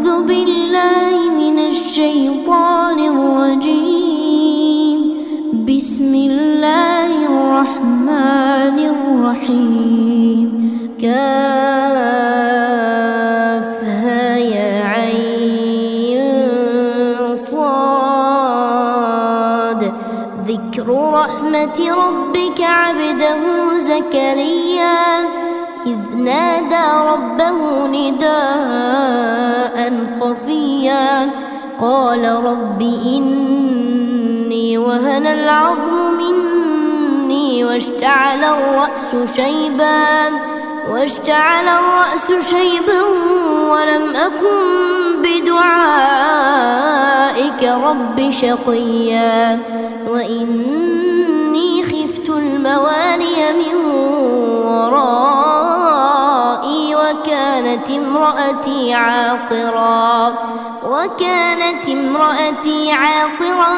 أعوذ بالله من الشيطان الرجيم. بسم الله الرحمن الرحيم. كافها يا عين صاد. ذكر رحمة ربك عبده زكريا إذ نادى ربه نداء خفيا قال رب إني وهن العظم مني واشتعل الرأس شيبا ولم أكن بدعائك رب شقيا وإني خفت الموالي من ورائي وكانت امرأتي عاقرا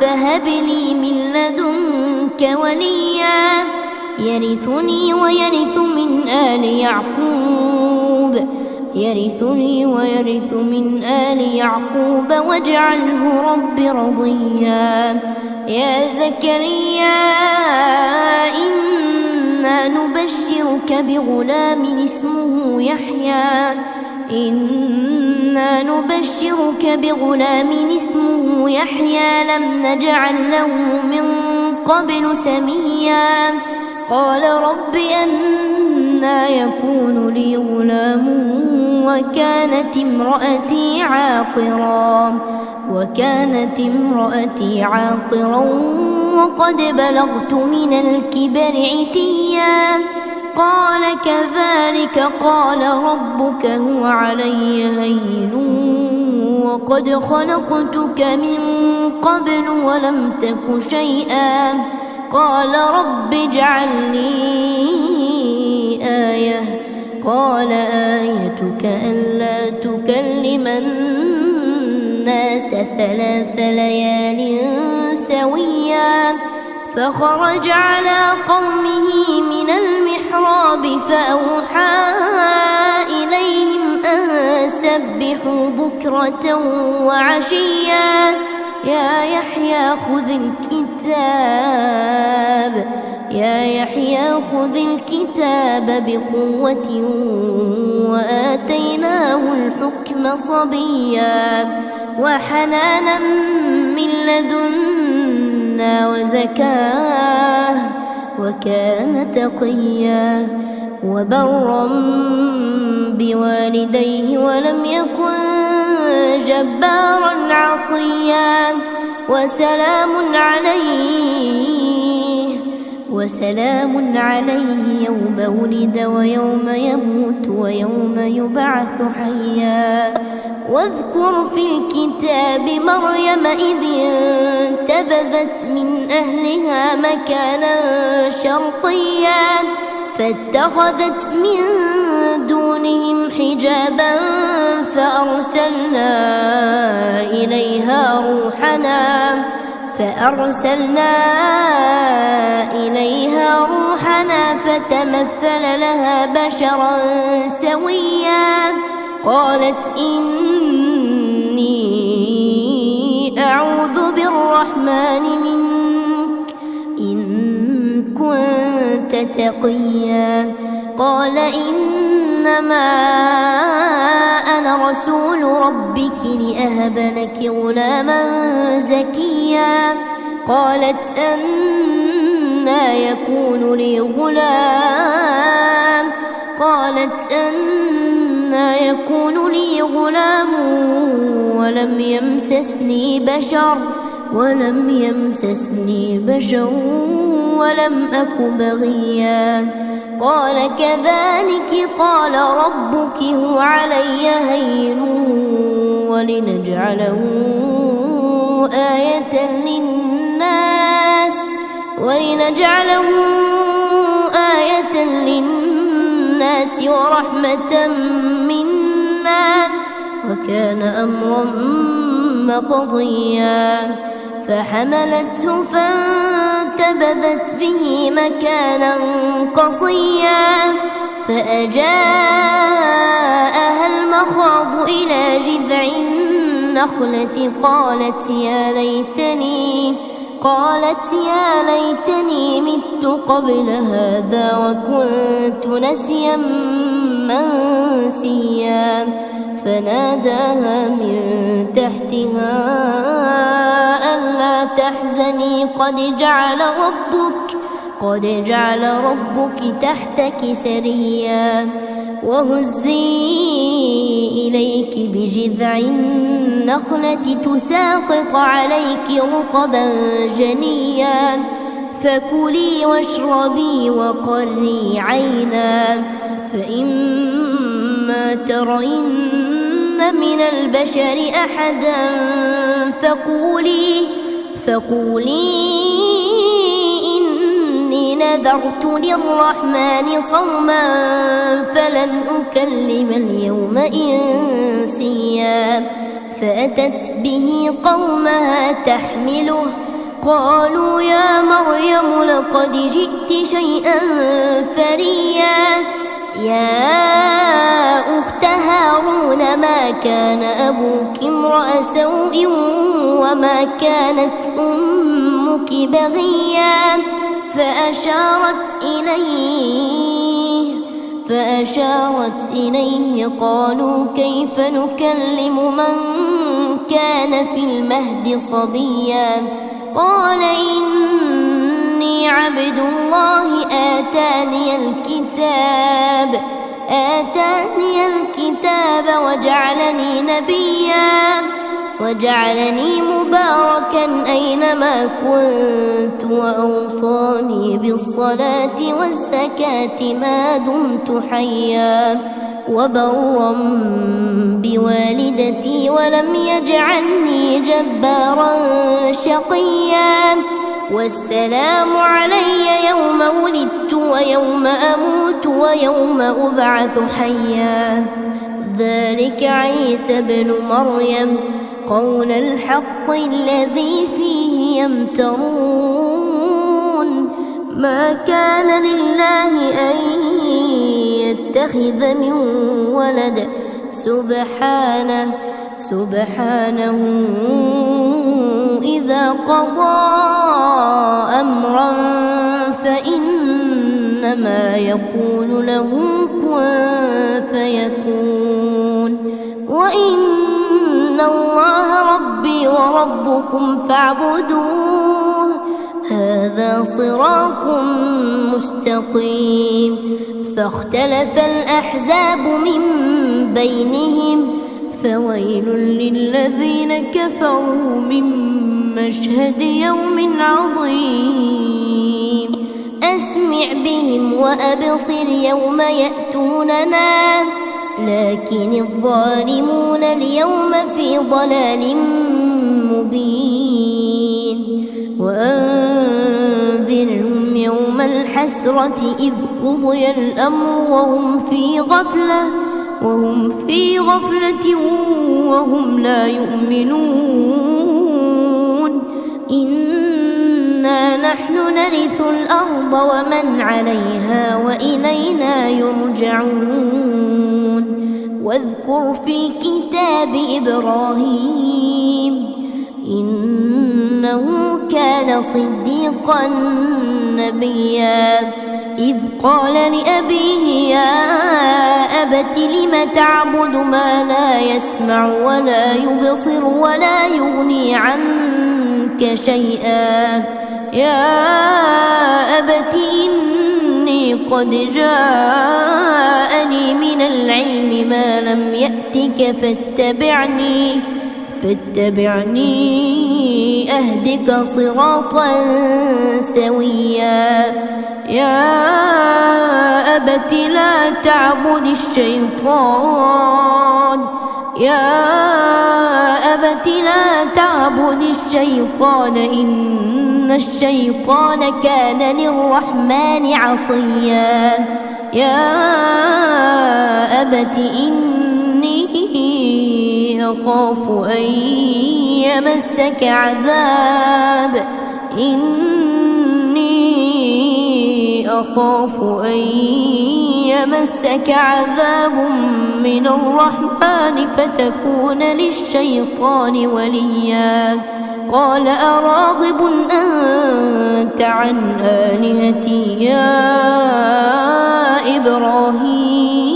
فهب لي من لدنك وليا يرثني ويرث من آل يعقوب واجعله رب رضيا. يا زكريا إنا نبشرك بغلام اسمه يحيى لم نجعل له من قبل سميا قال رب أنى يكون لي غلام وكانت امرأتي عاقرا وقد بلغت من الكبر عتيا قال كذلك قال ربك هو علي هين وقد خلقتك من قبل ولم تك شيئا قال رب اجعل لي آية قال آيتك ألا تكلم الناس 3 ليال سويا فخرج على قومه من المحراب فأوحى إليهم أن سبحوا بكرة وعشيا يا يحيى خذ الكتاب بقوة وآتيناه الحكم صبيا وحنانا من لدنا وزكاة وكان تقيا وبرا بوالديه ولم يكن جبارا عصيا وسلام عليه يوم ولد ويوم يموت ويوم يبعث حيا. واذكر في الكتاب مريم إذ انتبذت من أهلها مكانا شرقيا فاتخذت من دونهم حجابا فأرسلنا إليها روحنا فتمثل لها بشرا سويا قالت إني أعوذ بالرحمن منك إن كنت تقيا قال إنما أنا رسول ربك لأهب لك غلاما زكيا قالت أنى يكون لي غلام ولم يمسسني بشر ولم أك بغيا قال كذلك قال ربك هو علي هين ولنجعله آية للناس ورحمة منا وكان أمرا مقضيا فحملته فانتبذت به مكانا قصيا فأجاءها المخاض إلى النخلة قالت يا ليتني مت قبل هذا وكنت نسيا منسيا فناداها من تحتها ألا تحزني قد جعل ربك تحتك سريا وهزي إليك بجذع النخلة تساقط عليك رطبا جنيا فكلي واشربي وقري عينا فإما ترين من البشر أحدا فقولي إني نذرت للرحمن صوما فلن أكلم اليوم إنسيا فأتت به قومها تحمله قالوا يا مريم لقد جئت شيئا فريا يا أخت هارون ما كان أبوك امرأ سوء وما كانت أمك بغيا فأشارت إليه قالوا كيف نكلم من كان في المهد صبيا قال إني عبد الله آتاني الكتاب وجعلني نبيا وجعلني مباركا أينما كنت وأوصاني بالصلاة والزكاة ما دمت حيا وبرا بوالدتي ولم يجعلني جبارا شقيا والسلام علي يوم ولدت ويوم أموت ويوم أبعث حيا ذلك عيسى ابن مريم قول الحق الذي فيه يمترون ما كان لله أن يتخذ من ولد سبحانه إذا قضى أمرا فإنما يقول له كن فيكون وإن الله ربي وربكم فاعبدوه هذا صراط مستقيم فاختلف الأحزاب من بينهم فويل للذين كفروا من مشهد يوم عظيم أسمع بهم وأبصر يوم يأتوننا لكن الظالمون اليوم في ضلال مبين وأنذرهم يوم الحسرة إذ قضي الأمر وهم في غفلة وهم لا يؤمنون إنا نحن نرث الأرض ومن عليها وإلينا يرجعون واذكر في الكتاب إبراهيم إنه كان صديقا نبيا إذ قال لأبيه يا أبت لم تعبد ما لا يسمع ولا يبصر ولا يغني عنك شيئا يا أبت إني قد جاءني من العلم ما لم يأتك فاتبعني أهدك صراطا سويا يا أبت لا تعبد الشيطان إن الشيطان كان للرحمن عصيا يا أبت إني أخاف أن يمسك عذاب من الرحمن فتكون للشيطان وليا قال أراغب أنت عن آلهتي يا إبراهيم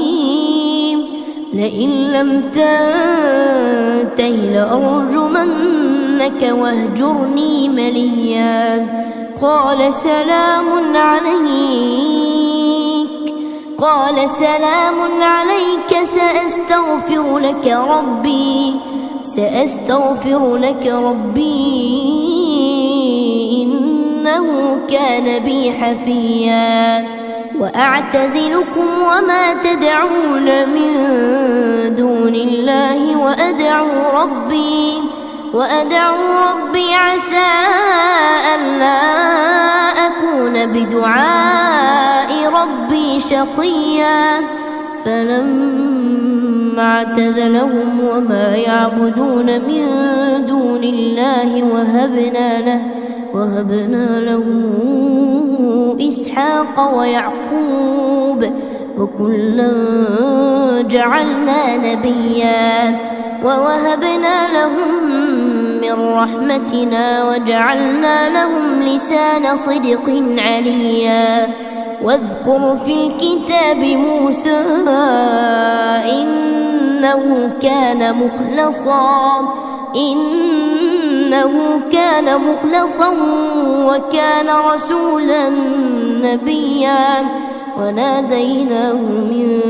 لئن لم تنته لأرجمنك واهجرني مليا قال سلام عليك سأستغفر لك ربي إنه كان بي حفيا وأعتزلكم وما تدعون من دون الله وأدعو ربي عسى ألا أكون بدعاء ربي شقيا فلما اعتزلهم وما يعبدون من دون الله وهبنا له إسحاق ويعقوب وكلا جعلنا نبيا ووهبنا لهم من رحمتنا وجعلنا لهم لسان صدق عليا واذكر في الكتاب موسى إنه كان مخلصا وكان رسولا نبيا وناديناه من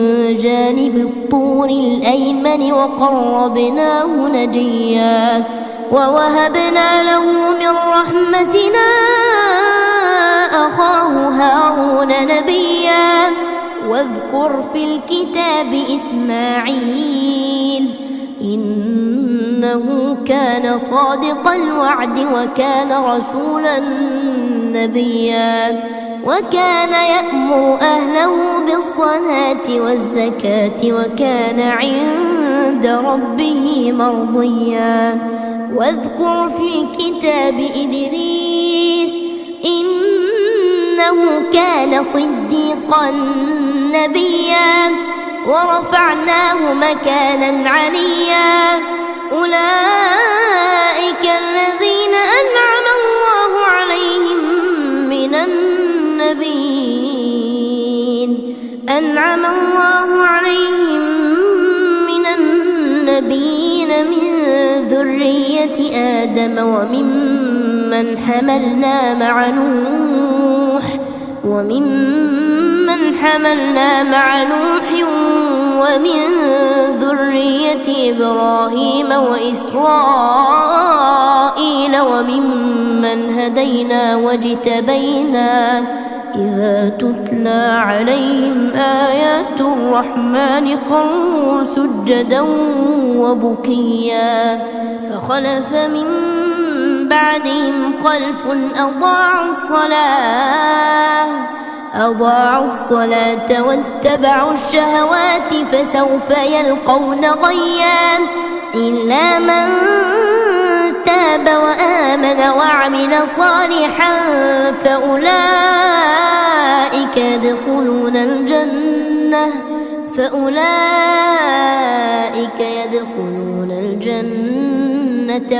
جانب الطور الأيمن وقربناه نجيا ووهبنا له من رحمتنا أخاه هارون نبيا واذكر في الكتاب إسماعيل إنه كان صادق الوعد وكان رسولا نبيا وكان يأمر أهله بالصلاة والزكاة وكان عند ربه مرضيا واذكر في الكتاب إدريس إنه كان صديقا نبيا ورفعناه مكانا عليا أولئك الذين أنعم الله عليهم من النبيين من ذرية آدم وممن حملنا مع نوح ومن ذرية إبراهيم وإسرائيل وممن هدينا واجتبينا إذا تتلى عليهم آيات الرحمن خروا سجدا وبكيا فخلف من بعدهم خلف أضاعوا الصلاة واتبعوا الشهوات فسوف يلقون غيا إلا من تاب وآمن وعمل صالحا فأولئك يدخلون الجنة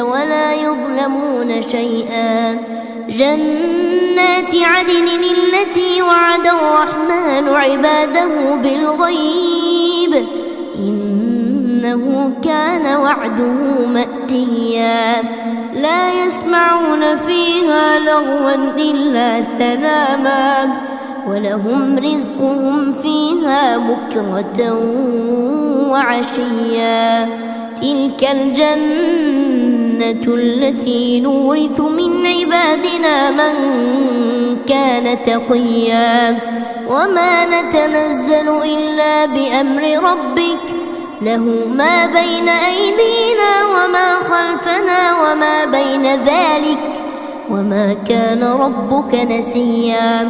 ولا يظلمون شيئا جنات عدن التي وعد الرحمن عباده بالغيب إنه كان وعده مأتيا لا يسمعون فيها لغوا إلا سلاما ولهم رزقهم فيها بكرة وعشيا تلك الجنة التي نورث من عبادنا من كان تقيا وما نتنزل إلا بأمر ربك له ما بين أيدينا وما خلفنا وما بين ذلك وما كان ربك نسيا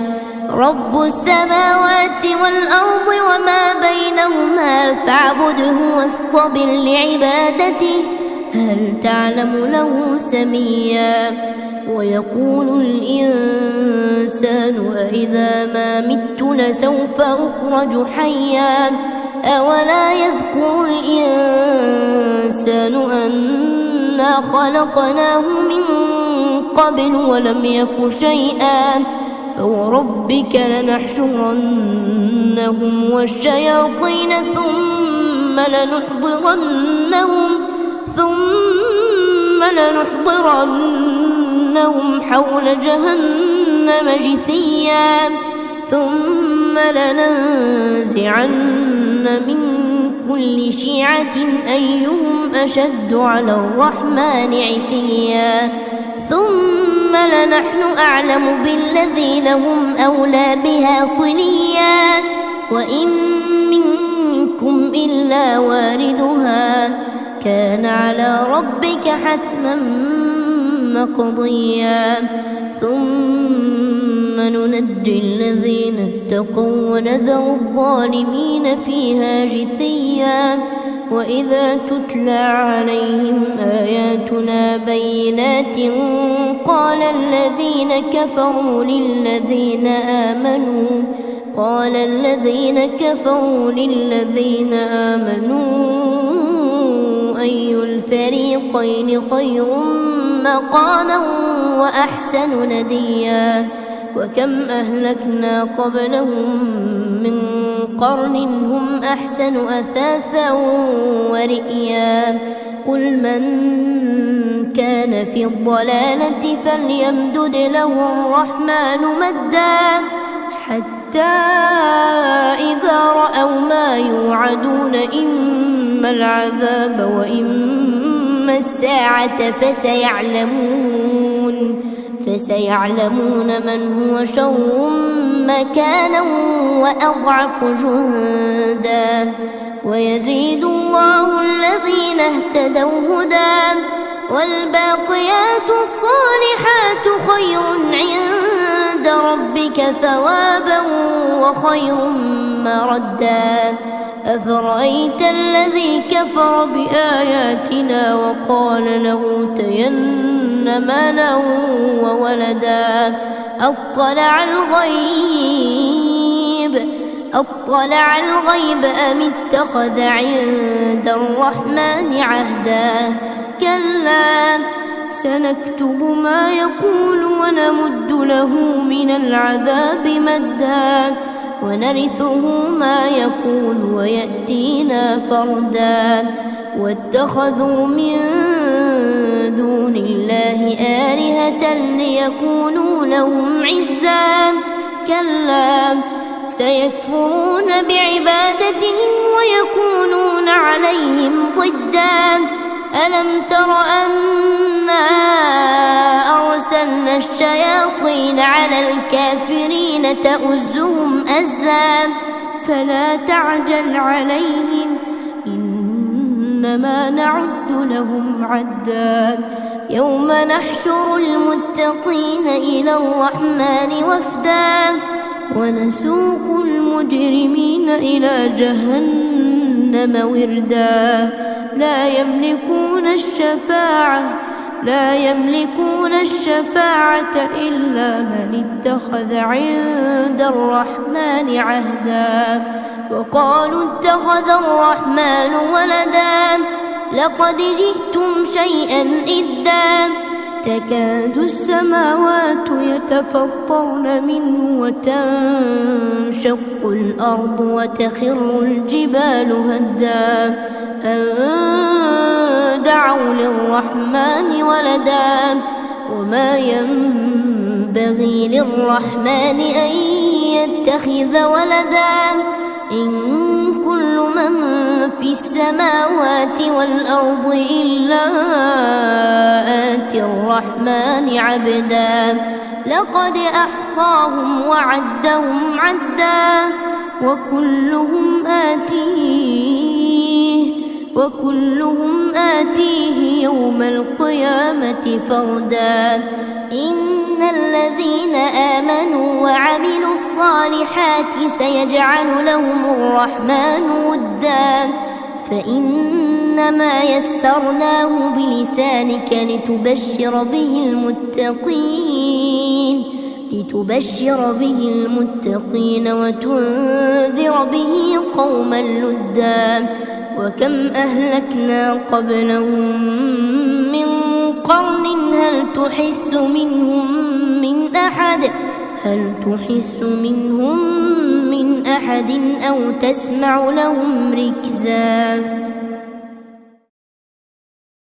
رب السماوات والأرض وما بينهما فاعبده واصطبر لعبادته هل تعلم له سميا ويقول الإنسان أإذا ما مت لسوف أخرج حيا أولا يذكر الإنسان أنا خلقناه من قبل ولم يك شيئا فوربك لنحشرنهم والشياطين ثم لنحضرنهم حول جهنم جثيا ثم لننزعن من كل شيعة أيهم أشد على الرحمن عتيا ثم لنحن أعلم بالذين هم أولى بها صليا وإن منكم إلا واردها كان على ربك حتما مقضيا ثم ننجي الذين اتقوا ونذر الظالمين فيها جثيا وإذا تتلى عليهم آياتنا بينات قال الذين كفروا للذين آمنوا أي الفريقين خير مقاما وأحسن نديا وكم أهلكنا قبلهم من قرن هم أحسن أثاثا ورئيا قل من كان في الضلالة فليمدد له الرحمن مدا حتى إذا رأوا ما يوعدون إما العذاب وإما الساعة فسيعلمون من هو شر مكانا وأضعف جندا ويزيد الله الذين اهتدوا هدى والباقيات الصالحات خير عند ربك ثوابا وخير مردا أفرأيت الذي كفر بآياتنا وقال لأوتين مالا وولدا أطلع الغيب أم اتخذ عند الرحمن عهدا كلا سنكتب ما يقول ونمد له من العذاب مدا ونرثه ما يقول ويأتينا فردا واتخذوا من دون الله آلهة ليكونوا لهم عزا كلا سيكفرون بعبادتهم ويكونون عليهم ضدا ألم تر أنا أرسلنا الشياطين على الكافرين تؤزهم أزا فلا تعجل عليهم إنما نعد لهم عدا يوم نحشر المتقين إلى الرحمن وفدا ونسوق المجرمين إلى جهنم وردا لا يملكون الشفاعة إلا من اتخذ عند الرحمن عهدا وقالوا اتخذ الرحمن ولدا لقد جئتم شيئا إدا تكاد السماوات يتفطرن منه وتنشق الأرض وتخر الجبال هدا أن دعوا للرحمن ولدا وما ينبغي للرحمن أن يتخذ ولدا إن كل من في السماوات والأرض إلا آتي الرحمن عبدا لقد أحصاهم وعدهم عدا وكلهم آتيه يوم القيامة فردا إن الذين آمنوا وعملوا الصالحات سيجعل لهم الرحمن ودا فإنما يسرناه بلسانك لتبشر به المتقين لتبشر به المتقين وتنذر به قوما لدا وكم أهلكنا قبلهم من قرن هل تحس منهم من أحد أو تسمع لهم ركزا.